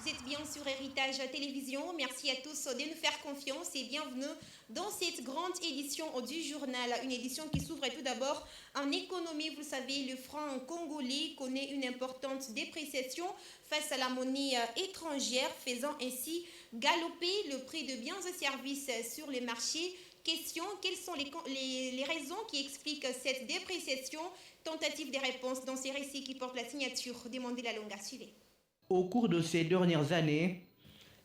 Vous êtes bien sur Héritage Télévision. Merci à tous de nous faire confiance et bienvenue dans cette grande édition du journal. Une édition qui s'ouvre tout d'abord en économie. Vous le savez, le franc congolais connaît une importante dépréciation face à la monnaie étrangère, faisant ainsi galoper le prix de biens et services sur les marchés. Question, quelles sont les raisons qui expliquent cette dépréciation? Tentative de réponse dans ces récits qui portent la signature de Mandela Longa. Suivez. Au cours de ces dernières années,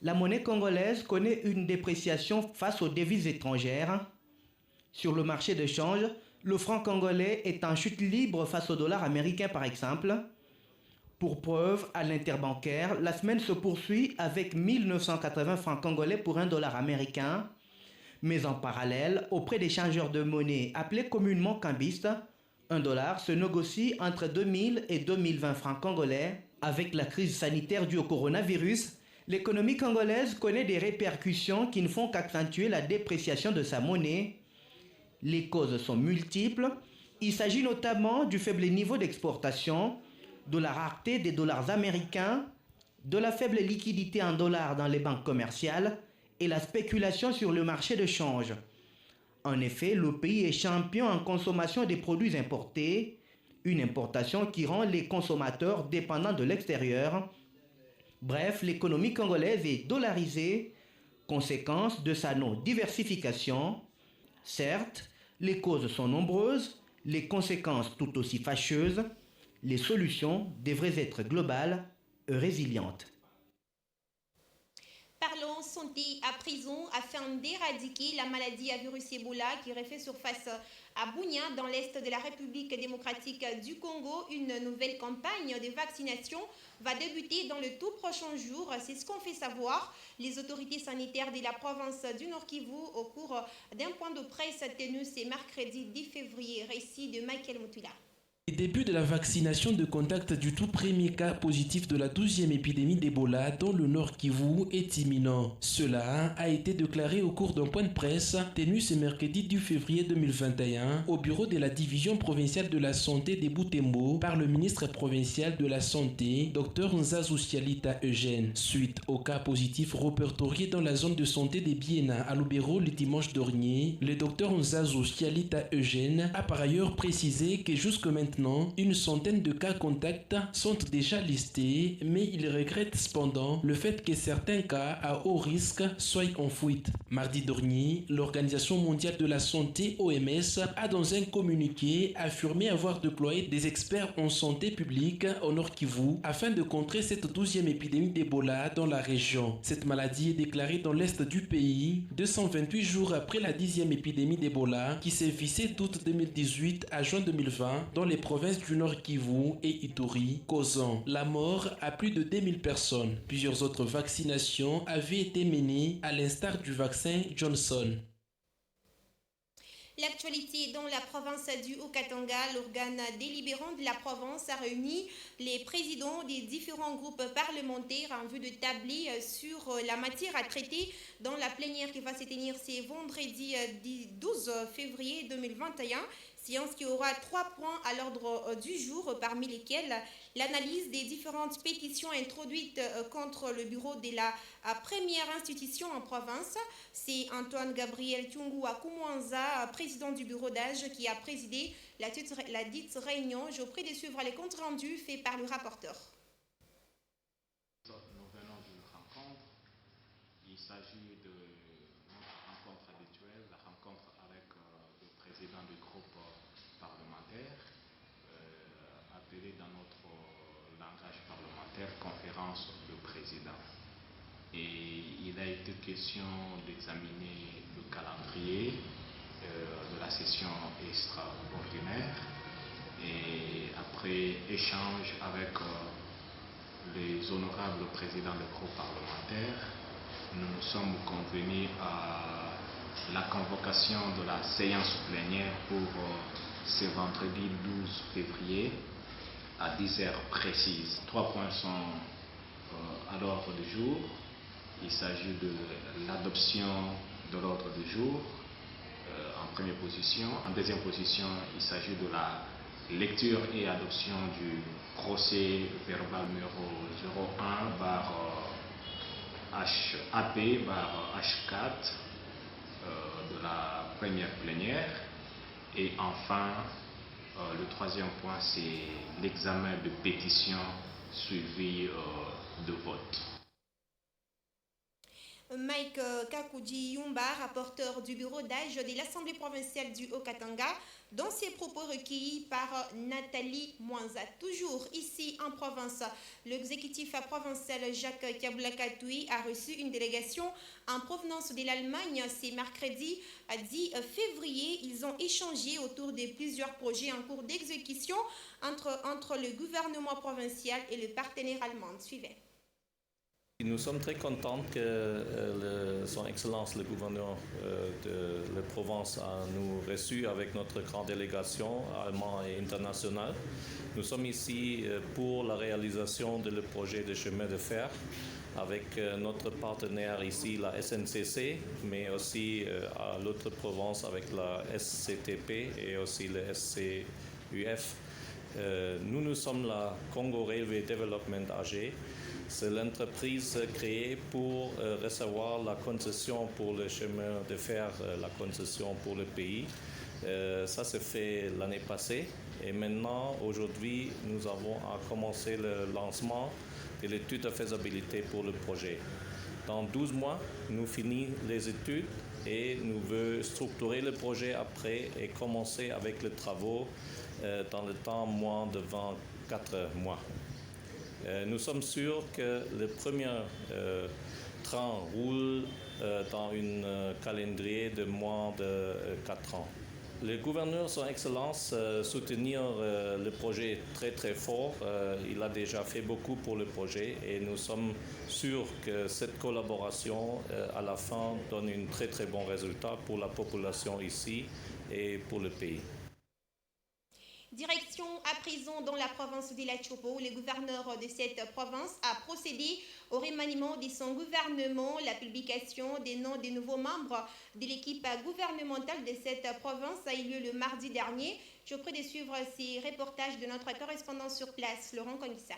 la monnaie congolaise connaît une dépréciation face aux devises étrangères. Sur le marché de change, le franc congolais est en chute libre face au dollar américain par exemple. Pour preuve, à l'interbancaire, la semaine se poursuit avec 1980 francs congolais pour un dollar américain. Mais en parallèle, auprès des changeurs de monnaie appelés communément cambistes, un dollar se négocie entre 2000 et 2020 francs congolais. Avec la crise sanitaire due au coronavirus, l'économie congolaise connaît des répercussions qui ne font qu'accentuer la dépréciation de sa monnaie. Les causes sont multiples. Il s'agit notamment du faible niveau d'exportation, de la rareté des dollars américains, de la faible liquidité en dollars dans les banques commerciales et la spéculation sur le marché de change. En effet, le pays est champion en consommation des produits importés, une importation qui rend les consommateurs dépendants de l'extérieur. Bref, l'économie congolaise est dollarisée, conséquence de sa non-diversification. Certes, les causes sont nombreuses, les conséquences tout aussi fâcheuses. Les solutions devraient être globales et résilientes. Parlons santé à prison afin d'éradiquer la maladie à virus Ebola qui refait surface à Bunia dans l'est de la République démocratique du Congo. Une nouvelle campagne de vaccination va débuter dans le tout prochain jour. C'est ce qu'ont fait savoir les autorités sanitaires de la province du Nord Kivu au cours d'un point de presse tenu ce mercredi 10 février. Récit de Michael Mutula. Le début de la vaccination de contact du tout premier cas positif de la 12e épidémie d'Ebola dans le Nord Kivu est imminent. Cela a été déclaré au cours d'un point de presse tenu ce mercredi 10 février 2021 au bureau de la division provinciale de la santé de Butembo par le ministre provincial de la santé, Dr Nzazou Sialita Eugène. Suite au cas positif répertorié dans la zone de santé de Biena à Lubero le dimanche dernier, le Dr Nzazou Sialita Eugène a par ailleurs précisé que jusque maintenant, une centaine de cas contacts sont déjà listés, mais il regrette cependant le fait que certains cas à haut risque soient en fuite. Mardi dernier, l'Organisation mondiale de la santé OMS a dans un communiqué affirmé avoir déployé des experts en santé publique au Nord Kivu afin de contrer cette 12e épidémie d'Ebola dans la région. Cette maladie est déclarée dans l'est du pays 228 jours après la 10e épidémie d'Ebola qui s'est vissée d'août 2018 à juin 2020 dans les provinces du Nord Kivu et Ituri, causant la mort à plus de 2000 personnes. Plusieurs autres vaccinations avaient été menées à l'instar du vaccin Johnson. L'actualité dans la province du Haut-Katanga, l'organe délibérant de la province a réuni les présidents des différents groupes parlementaires en vue de tabler sur la matière à traiter dans la plénière qui va se tenir ce vendredi 12 février 2021. Séance qui aura 3 points à l'ordre du jour, parmi lesquels l'analyse des différentes pétitions introduites contre le bureau de la première institution en province. C'est Antoine Gabriel Tungu Akumwanza, président du bureau d'âge, qui a présidé la dite réunion. Je vous prie de suivre les comptes rendus faits par le rapporteur. Nous venons d'une rencontre. Il s'agit de notre rencontre habituelle, la rencontre avec le président du groupe parlementaire, appelé dans notre langage parlementaire conférence de président. Et il a été question d'examiner le calendrier de la session extraordinaire et après échange avec les honorables présidents des groupes parlementaires, nous nous sommes convenus à la convocation de la séance plénière pour ce vendredi 12 février à 10 heures précises. 3 points sont à l'ordre du jour. Il s'agit de l'adoption de l'ordre du jour en première position. En deuxième position, il s'agit de la lecture et adoption du procès verbal numéro 01/2021 AP par H4 de la première plénière. Et enfin, le troisième point, c'est l'examen de pétitions suivi de vote. Mike Kakouji Yumba, rapporteur du bureau d'âge de l'Assemblée provinciale du Haut-Katanga, dans ses propos recueillis par Nathalie Mwanza. Toujours ici en province, l'exécutif provincial Jacques Kaboulakatoui a reçu une délégation en provenance de l'Allemagne. C'est mercredi 10 février. Ils ont échangé autour de plusieurs projets en cours d'exécution entre le gouvernement provincial et le partenaire allemand. Suivez. Nous sommes très contents que Son Excellence le gouverneur de la Provence a nous reçus avec notre grande délégation allemande et internationale. Nous sommes ici pour la réalisation de le projet de chemin de fer avec notre partenaire ici, la SNCC, mais aussi à l'autre province avec la SCTP et aussi le SCUF. Nous sommes la Congo Railway Development AG. C'est l'entreprise créée pour recevoir la concession pour le chemin de fer, la concession pour le pays. Ça s'est fait l'année passée et maintenant, aujourd'hui, nous avons commencé le lancement de l'étude de faisabilité pour le projet. Dans 12 mois, nous finissons les études et nous voulons structurer le projet après et commencer avec les travaux dans le temps moins de 24 mois. Nous sommes sûrs que le premier train roule dans un calendrier de moins de 4 ans. Le gouverneur, Son Excellence, soutenir le projet très très fort. Il a déjà fait beaucoup pour le projet et nous sommes sûrs que cette collaboration à la fin donne un très très bon résultat pour la population ici et pour le pays. Direction à présent dans la province de la Chopo. Le gouverneur de cette province a procédé au remaniement de son gouvernement. La publication des noms des nouveaux membres de l'équipe gouvernementale de cette province a eu lieu le mardi dernier. Je vous prie de suivre ces reportages de notre correspondant sur place, Laurent Kongissa.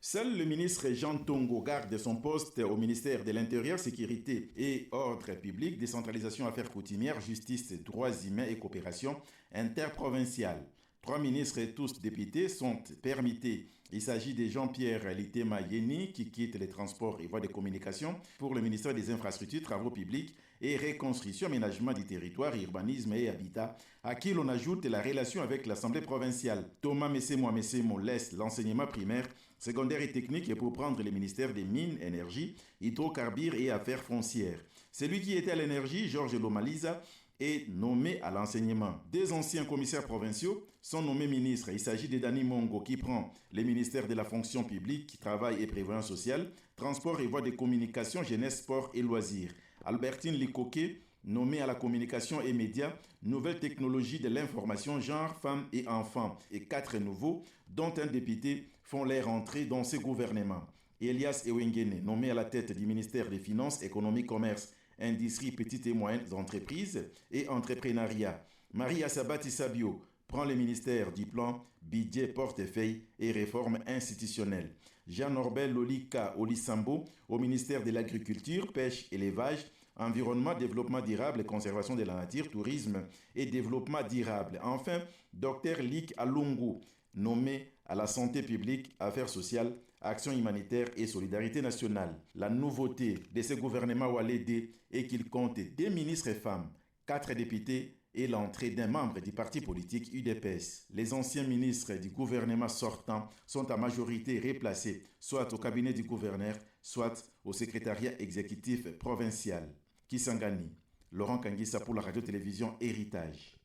Seul le ministre Jean Tongo garde son poste au ministère de l'Intérieur, Sécurité et Ordre public, décentralisation, affaires coutumières, justice, droits humains et coopération interprovinciale. 3 ministres et tous députés sont permittés. Il s'agit de Jean-Pierre Litema Yeni qui quitte les transports et voies de communication pour le ministère des Infrastructures, Travaux publics et Reconstruction, Aménagement du territoire, Urbanisme et Habitat, à qui l'on ajoute la relation avec l'Assemblée provinciale. Thomas Messemo laisse l'enseignement primaire, secondaire et technique pour prendre le ministère des Mines, Énergie, Hydrocarbures et Affaires foncières. Celui qui était à l'énergie, Georges Lomaliza, est nommé à l'enseignement. 2 anciens commissaires provinciaux sont nommés ministres. Il s'agit de Dani Mongo qui prend les ministères de la fonction publique, travail et prévoyance sociale, transport et voies de communication, jeunesse, sport et loisirs. Albertine Likoke, nommée à la communication et médias, nouvelles technologies de l'information, genre, femmes et enfants. Et 4 nouveaux, dont un député, font leur entrée dans ce gouvernement. Elias Ewengene, nommé à la tête du ministère des Finances, Économie, Commerce, Industrie, petites et moyennes entreprises et entrepreneuriat. Maria Sabati Sabio prend le ministère du Plan, Budget, Portefeuille et Réforme institutionnelle. Jean-Norbert Lolika Olisambo au ministère de l'Agriculture, Pêche, Élevage, Environnement, Développement durable, Conservation de la nature, Tourisme et Développement durable. Enfin, Dr Lik Alungu, nommé à la santé publique, affaires sociales, action humanitaire et solidarité nationale. La nouveauté de ce gouvernement Walédé est qu'il compte 2 ministres femmes, 4 députés et l'entrée d'un membre du parti politique UDPS. Les anciens ministres du gouvernement sortant sont à majorité replacés, soit au cabinet du gouverneur, soit au secrétariat exécutif provincial. Kisangani, Laurent Kangissa pour la radio-télévision Héritage.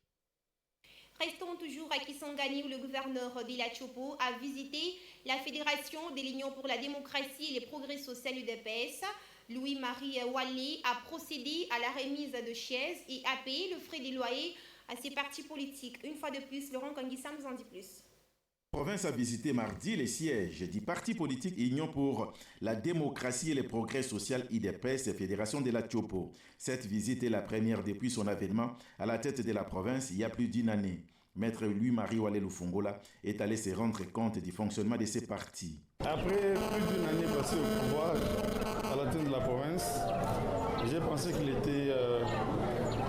Restons toujours à Kisangani où le gouverneur de la Chopo a visité la Fédération de l'Union pour la démocratie et les progrès sociaux UDPS. Louis-Marie Wallé a procédé à la remise de chaises et a payé le frais des loyers à ses partis politiques. Une fois de plus, Laurent Kangissa nous en dit plus. La province a visité mardi les sièges du parti politique Union pour la démocratie et les progrès sociaux UDPS, Fédération de la Chopo. Cette visite est la première depuis son avènement à la tête de la province il y a plus d'1 année. Maître Louis-Marie Walé Lufongola est allé se rendre compte du fonctionnement de ces partis. Après plus d'une année passée au pouvoir, à la tête de la province, j'ai pensé qu'il était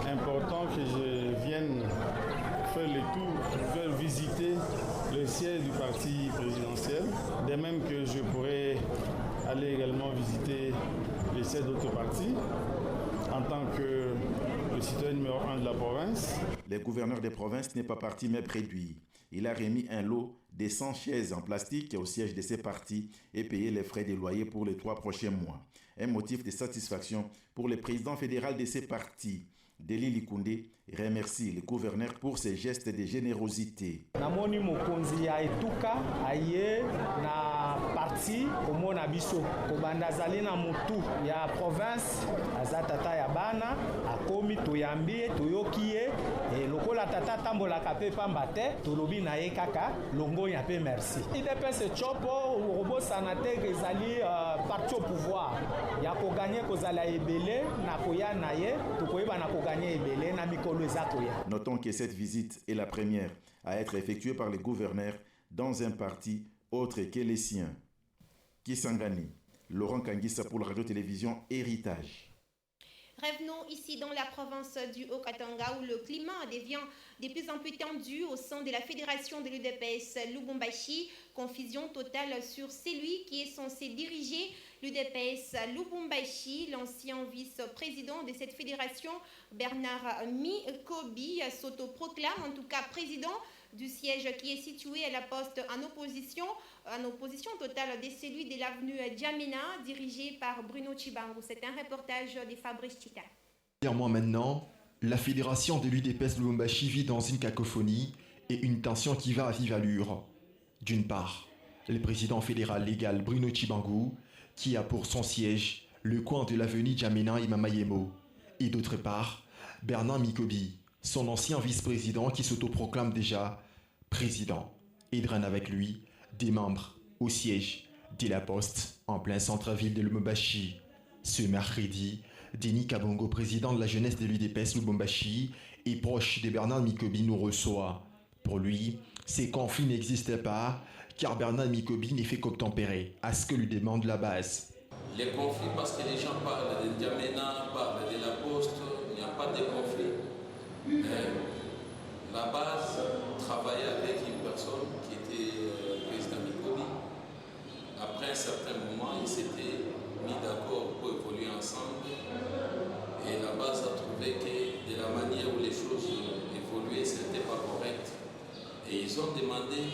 important que je vienne faire le tour, faire visiter le siège du parti présidentiel, de même que je pourrais aller également visiter les sièges d'autres partis en tant que le citoyen numéro 1 de la province. Le gouverneur des provinces n'est pas parti mais préduit. Il a remis un lot de 100 chaises en plastique au siège de ces partis et payé les frais de loyer pour les 3 prochains mois. Un motif de satisfaction pour le président fédéral de ces partis. Deli Likunde remercie le gouverneur pour ses gestes de générosité. Namoni mokonzi ya etuka aye na parti komona biso kobanda zali na mutu ya province aza tata ya bana akomi toyambi toyoki ye lokola tata tambolaka pe pamba te tolobi na ye kaka longonya pe merci. IDPS chopo robosana te ezali parti au pouvoir ya koganye kozala ebele na koya na ye tokoyeba na koganye ebele na mikolo ezako ya. Notons que cette visite est la première à être effectuée par le gouverneur dans un parti autre que les siens. Kisangani, Laurent Kangissa pour la radio-télévision Héritage. Revenons ici dans la province du Haut-Katanga où le climat devient de plus en plus tendu au sein de la fédération de l'UDPS Lubumbashi. Confusion totale sur celui qui est censé diriger l'UDPS Lubumbashi. L'ancien vice-président de cette fédération, Bernard Mikobi, s'autoproclame en tout cas président du siège qui est situé à la poste en opposition totale de celui de l'avenue Djamena, dirigé par Bruno Chibangu. C'est un reportage de Fabrice Chita. Plusieurs mois maintenant, la fédération de l'UDPS Lubumbashi vit dans une cacophonie et une tension qui va à vive allure. D'une part, le président fédéral légal Bruno Chibangu, qui a pour son siège le coin de l'avenue Djamena et Mamayemo. Et d'autre part, Bernard Mikobi, son ancien vice-président qui s'autoproclame déjà président. Et draine avec lui des membres au siège de la Poste en plein centre-ville de Lubumbashi. Ce mercredi, Denis Kabongo, président de la jeunesse de l'UDPS Lubumbashi et proche de Bernard Mikobi, nous reçoit. Pour lui, ces conflits n'existaient pas car Bernard Mikobi n'est fait qu'obtempérer à ce que lui demande la base. Les conflits, parce que les gens parlent de Djamena, parlent de la Poste, il n'y a pas de conflit. Mais la base travaillait avec une personne qui était président Mikobi. Après un certain moment, ils s'étaient mis d'accord pour évoluer ensemble. Et la base a trouvé que de la manière où les choses évoluaient, ce n'était pas correct. Et ils ont demandé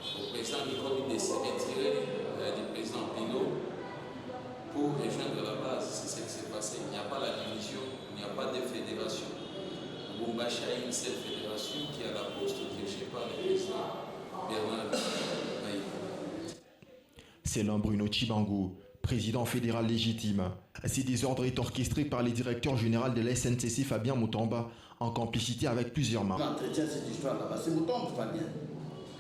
au président Mikobi de se retirer du président Pino pour rejoindre la base. C'est ce qui s'est passé. Il n'y a pas la division, il n'y a pas de fédération. Lubumbashi a une seule fédération qui est à la Poste dirigée par le président Bernard Maï. Selon Bruno Chibangu, président fédéral légitime, ces désordres est orchestré par les directeurs généraux de la SNCC Fabien Mutamba en complicité avec plusieurs membres. J'entretiens cette histoire là-bas, c'est Mutamba Fabien.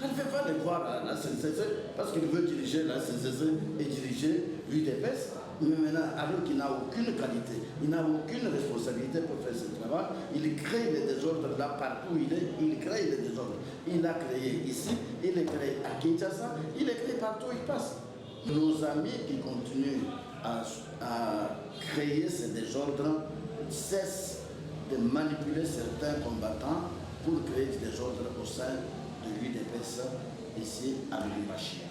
Elle ne fait pas le voir à la SNCC parce qu'il veut diriger la SNCC et diriger l'UDPS. Mais maintenant, alors qu'il n'a aucune qualité, il n'a aucune responsabilité pour faire ce travail, il crée les désordres là partout où il est, il crée les désordres. Il a créé ici, il est créé à Kinshasa, il est créé partout où il passe. Nos amis qui continuent à créer ces désordres cessent de manipuler certains combattants pour créer des désordres au sein de l'UDPS ici à Lubumbashi.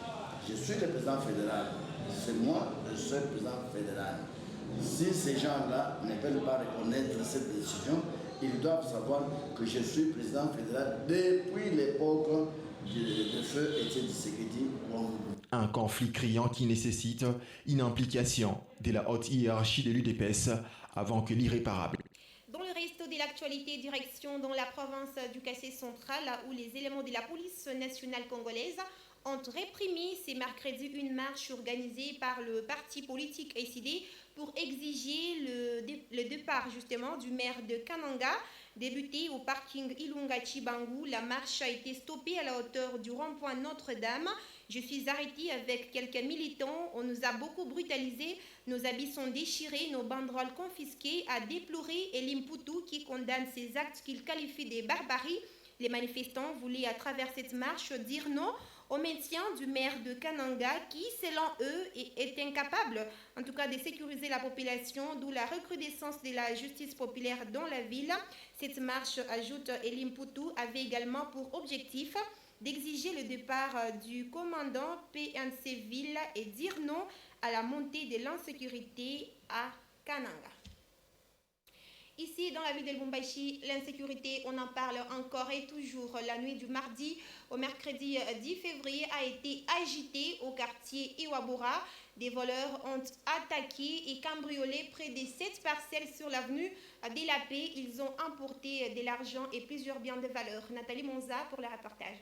Je suis le président fédéral. C'est moi le seul président fédéral. Si ces gens-là ne veulent pas reconnaître cette décision, ils doivent savoir que je suis président fédéral depuis l'époque de feu Étienne Tshisekedi. Un conflit criant qui nécessite une implication de la haute hiérarchie de l'UDPS avant que l'irréparable. Dans le reste de l'actualité, direction dans la province du Kassai central où les éléments de la police nationale congolaise ont réprimé ce mercredi une marche organisée par le parti politique SID pour exiger le départ justement du maire de Kananga. Débutée au parking Ilunga Chibangu, la marche a été stoppée à la hauteur du rond-point Notre-Dame. Je suis arrêtée avec quelques militants. On nous a beaucoup brutalisés. Nos habits sont déchirés, nos banderoles confisquées, a déploré Elim Poutou qui condamne ces actes qu'il qualifie de barbarie. Les manifestants voulaient à travers cette marche dire non au maintien du maire de Kananga qui, selon eux, est incapable, en tout cas, de sécuriser la population, d'où la recrudescence de la justice populaire dans la ville. Cette marche, ajoute Elim Poutou, avait également pour objectif d'exiger le départ du commandant PNC Ville et dire non à la montée de l'insécurité à Kananga. Ici, dans la ville de Lubumbashi, l'insécurité, on en parle encore et toujours. La nuit du mardi au mercredi 10 février a été agitée au quartier Iwabura. Des voleurs ont attaqué et cambriolé près de 7 parcelles sur l'avenue de la Paix. Ils ont emporté de l'argent et plusieurs biens de valeur. Nathalie Monza pour le reportage.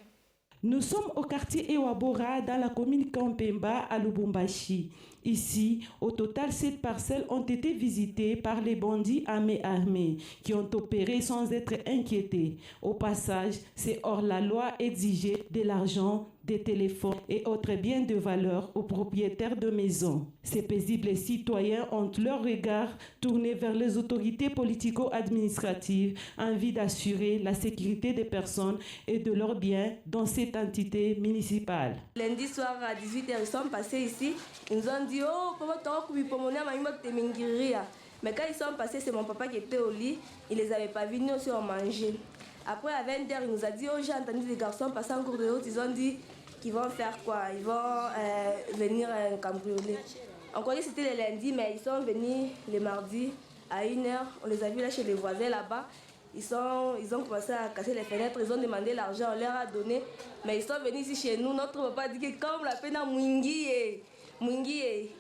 Nous sommes au quartier Ewabora dans la commune Kampemba à Lubumbashi. Ici, au total, 7 parcelles ont été visitées par les bandits armés qui ont opéré sans être inquiétés. Au passage, c'est hors la loi exiger de l'argent, des téléphones et autres biens de valeur aux propriétaires de maisons. Ces paisibles citoyens ont leur regard tourné vers les autorités politico-administratives en vue d'assurer la sécurité des personnes et de leurs biens dans cette entité municipale. Lundi soir à 18h, ils sont passés ici. Ils nous ont dit « Oh, mais quand ils sont passés, c'est mon papa qui était au lit. Il ne les avait pas vus, nous aussi on mangeait. Après, à 20h, il nous a dit « Oh, j'ai entendu des garçons passer en cours de route. » Ils ont dit qu'ils vont faire quoi? Ils vont venir cambrioler. On connaît que c'était le lundi, mais ils sont venus le mardi à 1h. On les a vus là chez les voisins là-bas. Ils ont commencé à casser les fenêtres, ils ont demandé l'argent, on leur a donné. Mais ils sont venus ici chez nous, notre papa dit que comme la peine à Mwingi,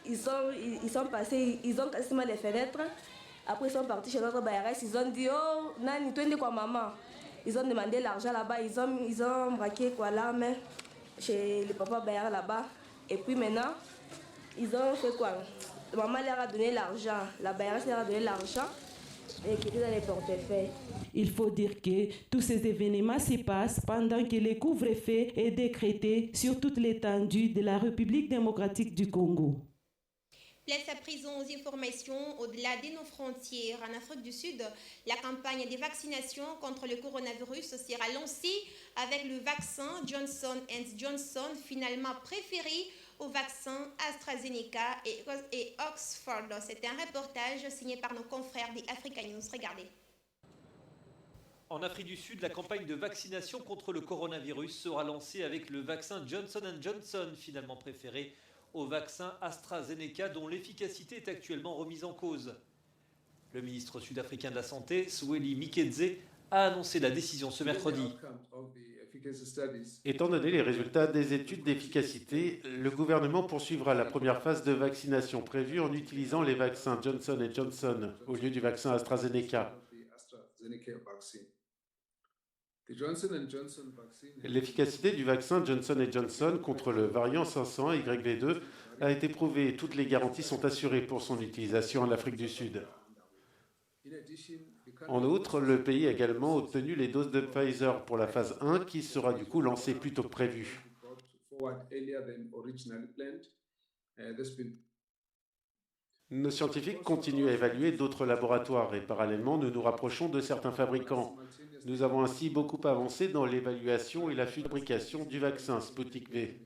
ils sont passés, ils ont cassé les fenêtres. Après ils sont partis chez notre BRS, ils ont dit « Oh, Nani, tu es quoi maman ?» Ils ont demandé l'argent là-bas, ils ont braqué quoi l'arme chez le papa BR là-bas. Et puis maintenant, ils ont fait quoi? Maman leur a donné l'argent, la BRS leur a donné l'argent. Et qui était dans les portefeuilles. Il faut dire que tous ces événements se passent pendant que le couvre-feu est décrété sur toute l'étendue de la République démocratique du Congo. Place à présent aux informations au-delà de nos frontières. En Afrique du Sud, la campagne de vaccination contre le coronavirus sera lancée avec le vaccin Johnson & Johnson, finalement préféré au vaccin AstraZeneca et Oxford. C'est un reportage signé par nos confrères des Africa News. Regardez. En Afrique du Sud, la campagne de vaccination contre le coronavirus sera lancée avec le vaccin Johnson & Johnson, finalement préféré au vaccin AstraZeneca, dont l'efficacité est actuellement remise en cause. Le ministre sud-africain de la Santé, Zweli Mikedze, a annoncé la décision ce mercredi. Étant donné les résultats des études d'efficacité, le gouvernement poursuivra la première phase de vaccination prévue en utilisant les vaccins Johnson & Johnson au lieu du vaccin AstraZeneca. L'efficacité du vaccin Johnson & Johnson contre le variant 501YV2 a été prouvée et toutes les garanties sont assurées pour son utilisation en Afrique du Sud. En outre, le pays a également obtenu les doses de Pfizer pour la phase 1 qui sera du coup lancée plus tôt que prévu. Nos scientifiques continuent à évaluer d'autres laboratoires et parallèlement nous nous rapprochons de certains fabricants. Nous avons ainsi beaucoup avancé dans l'évaluation et la fabrication du vaccin Sputnik V.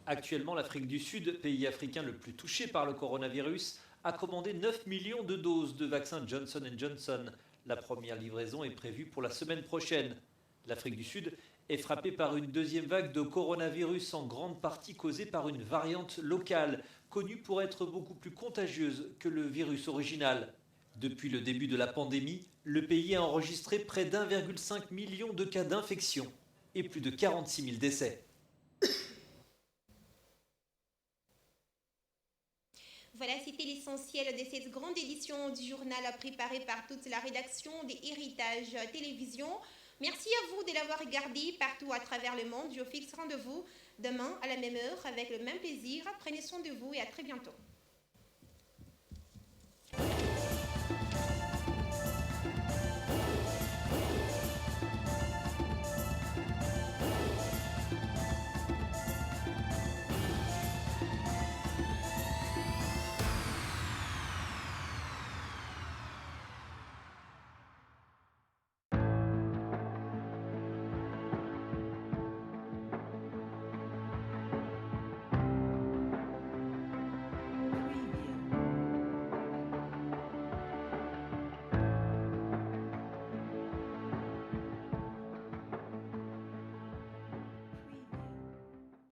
Actuellement, l'Afrique du Sud, pays africain le plus touché par le coronavirus, a commandé 9 millions de doses de vaccin Johnson & Johnson. La première livraison est prévue pour la semaine prochaine. L'Afrique du Sud est frappée par une deuxième vague de coronavirus, en grande partie causée par une variante locale, connue pour être beaucoup plus contagieuse que le virus original. Depuis le début de la pandémie, le pays a enregistré près d'1,5 million de cas d'infection et plus de 46 000 décès. Voilà, c'était l'essentiel de cette grande édition du journal préparée par toute la rédaction des Héritages Télévision. Merci à vous de l'avoir regardé partout à travers le monde. Je vous fixe rendez-vous demain à la même heure avec le même plaisir. Prenez soin de vous et à très bientôt.